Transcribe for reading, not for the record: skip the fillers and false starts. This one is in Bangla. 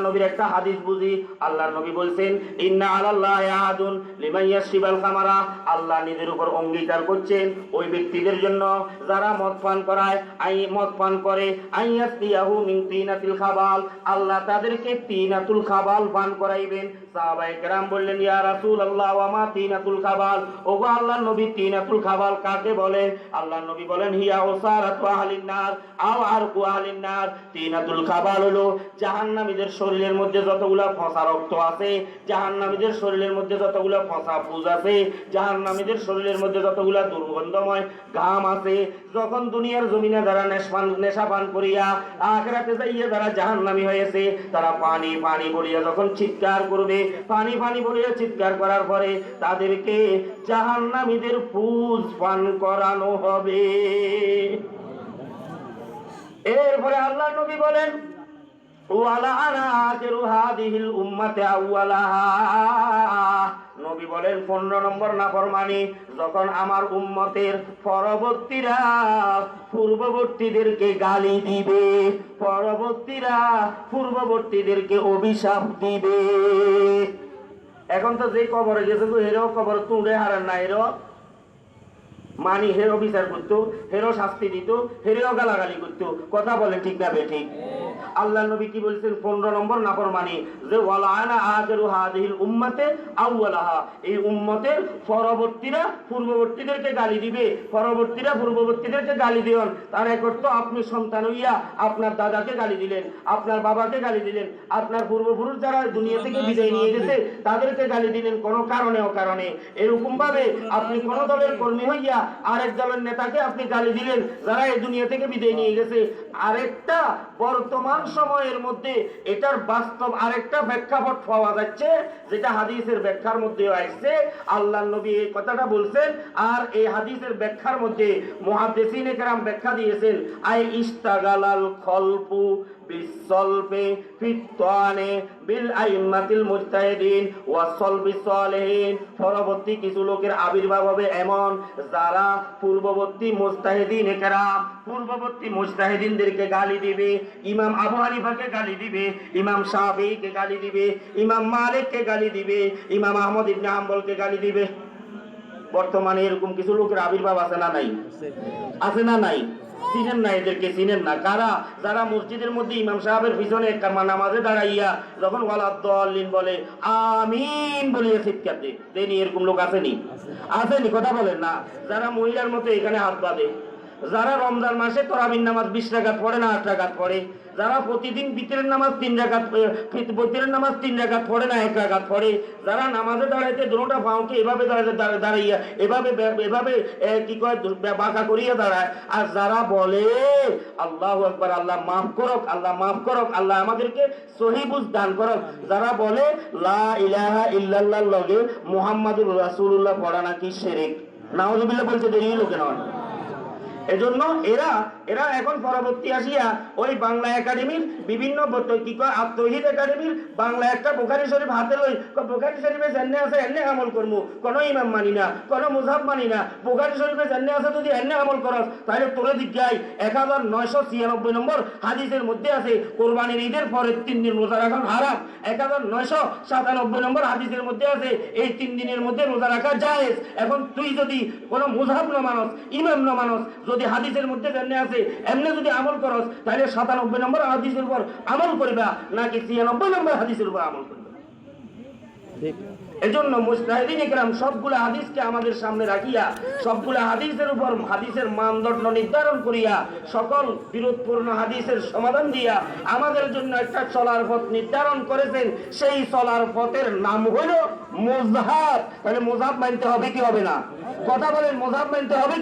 নবীর একটা হাদিস বুঝি। আল্লাহর নবী বলছেন, ইন্না আলাল্লাহি আহাদুন লিমান ইয়াশরিবাল খামারা, আল্লাহ নিজের উপর অঙ্গীকার করছেন ওই ব্যক্তিদের জন্য যারা মদ পান করে আইয়াসতিয়াহু মিন তিনাতিল খাবাল, আল্লাহ তাদেরকে তিনাতুল খাবাল পান করাইবেন। সাহাবায়ে কেরাম বললেন, ইয়া রাসূলুল্লাহ ওয়া মা তিনাতুল খাবাল, ওগো আল্লাহর নবী তিনাতুল খাবাল কাকে বলে? আল্লাহর নবী বলেন, হিয়া উসারাতু আহলিন নার আও আরকু আহলিন নার, তিনাতুল খাবাল হলো জাহান্নামীদের শরীরের মধ্যে যতগুলা ফসা রক্ত আছে, জাহান্নামীদের শরীরের মধ্যে যতগুলা ফসা পুজ আছে, জাহান্নামীদের শরীরের মধ্যে যতগুলা দুর্গন্ধময় ঘাম আছে, যখন দুনিয়ার জমিনে যারা নেশা পান করিয়া আখিরাতে যাইয়া যারা জাহান্নামী হয়েছে, তারা পানি পানি বলিয়া যখন চিৎকার করবে, পানি পানি বলিয়া চিৎকার করার পরে তাদেরকে জাহান্নামীদের পুজ পান করানো হবে। এরপরে আল্লাহ নবী বলেন, নবী বলেন 15 নম্বর নাফরমানি, যখন আমার উম্মতের পরবর্তীরা পূর্ববর্তীদেরকে গালি দিবে, পূর্ববর্তীদেরকে অভিশাপ দিবে। এখন তো যে কবরে গেছে হেরো কবর তুঁড়ে হারান না, হেরো মানি হেরো বিচার করতো, হেরো শাস্তি দিত, হেরেও গালাগালি করতো। কথা বলে ঠিক না বেঠিক? আল্লাহ নবী কি বলছেন? 15 নম্বর নাফরমানি, যে ওয়ালানা আখিরু হাযিহিল উম্মতে আউওয়ালাহা, এই উম্মতের পরবর্তীরা পূর্ববর্তীদেরকে গালি দিবে, পূর্ববর্তীদেরকে গালি দিবেন। তার এক অর্থ আপনি সন্তান হইয়া আপনার দাদাকে গালি দিলেন, আপনার বাবাকে গালি দিলেন, আপনার পূর্বপুরুষ যারা দুনিয়া থেকে বিদায় নিয়ে গেছে তাদেরকে গালি দিলেন কোনো কারণে। এরকম ভাবে আপনি কোন দলের কর্মী হইয়া আরেক দলের নেতাকে আপনি গালি দিলেন যারা এই দুনিয়া থেকে বিদায় নিয়ে গেছে। আরেকটা বর্তমান সময়ের মধ্যে এটার বাস্তব আরেকটা প্রেক্ষাপট পাওয়া যাচ্ছে, যেটা হাদিসের ব্যাখ্যার মধ্যে আসছে। আল্লাহর নবী এই কথাটা বলছেন, আর এই হাদিসের ব্যাখ্যার মধ্যে মুহাদ্দিসিনে কেরাম ব্যাখ্যা দিয়েছেন, আই ইস্তাগালাল খলপু বিসলবে ফিতানে বিল আইম্মাতিল মুজতাহিদিন ওয়া সলবি সালেহিন, পরবর্তী কিছু লোকের আবির্ভাব হবে এমন যারা পূর্ববর্তী মুজতাহিদিনে কেরাম, পূর্ববর্তী মুজতাহিদিনদেরকে গালি দিবে। ইমাম আবু হানিফাকে গালি দিবে, ইমাম শাফিঈকে গালি দিবে, ইমাম মালিককে গালি দিবে, ইমাম আহমদ ইবনে হাম্বলকে গালি দিবে। বর্তমানে এরকম কিছু লোকের আবির্ভাব আছে না নাই? আছে না নাই? চিনেন না এদেরকে? চিনেন না? কারা? যারা মসজিদের মধ্যে ইমাম সাহেবের পিছনে নামাজে দাঁড়াইয়া যখন ওয়ালাদ্দাল্লিন বলে আমিন বলিয়া চিৎকার দেয়নি, এরকম লোক আসেনি? কথা বলেন না? যারা মহিলার মতো এখানে হাত বাঁধে, যারা রমজান মাসে তরাবির নামাজ 20 রাকাত পড়ে না 8 রাকাত পড়ে, যারা প্রতিদিন বিতরের নামাজ 3 রাকাত পড়ে না 1 রাকাত পড়ে, যারা নামাজে দাঁড়াইতে দুটোটা পাওকে এভাবে দাঁড়াইয়া এভাবে কি কয় বাঁকা করিয়া দাঁড়ায়, আর যারা বলে আল্লাহু আকবার, আল্লাহ মাফ করক, আল্লাহ মাফ করক, আল্লাহ আমাদেরকে সহি বুঝ দান করক, যারা বলে লা ইলাহা ইল্লাল্লাহর লগে মুহাম্মাদুর রাসূলুল্লাহ পড়া নাকি শিরক, নাউযুবিল্লাহ বলতে দেরি হলো কেন? এজন্য এরা এখন পরবর্তী আসিয়া ওই বাংলা একাডেমির বিভিন্ন কি কয় আত্মহিত একাডেমির বাংলা একটা বুখারী শরীফ হাতে লই, বুখারী শরীফে জান্নে আছে এন্নে আমল করমু, কোন ইমাম মানি না, কোন মুযহাব মানি না। বুখারী শরীফে জান্নে আছে যদি এন্নে আমল করস তাহলে তোরে জিজ্ঞাই 1996 নম্বর হাদিসের মধ্যে আছে কুরবানির ঈদের পরে 3 দিন রোজা রাখা হারাম। 1997 নম্বর হাদিসের মধ্যে আছে এই 3 দিনের মধ্যে রোজা রাখা জায়েজ। এখন তুই যদি কোন মুযহাব না মানস, ইমাম না মানস, যদি হাদিসের মধ্যে জান্নে আছে এমনি যদি আমল করস তাহলে 97 নম্বর হাদিসের উপর আমল করবা নাকি 96 নম্বর হাদিসের উপর আমল করবা? এজন্য মুজতাহিদিন ইকরাম সবগুলা হাদিসকে আমাদের সামনে রাখিয়া, সবগুলা হাদিসের উপর হাদিসের মানদণ্ড নির্ধারণ করিয়া, সকল বিরোধপূর্ণ হাদিসের সমাধান দিয়া আমাদের জন্য একটা চলার পথ নির্ধারণ করেছেন। সেই চলার পথের নাম হলো মুযহাব। তাহলে মুযহাব মানতে হবে কি হবে না? কথা বলেন, মুযহাব মানতে হবে।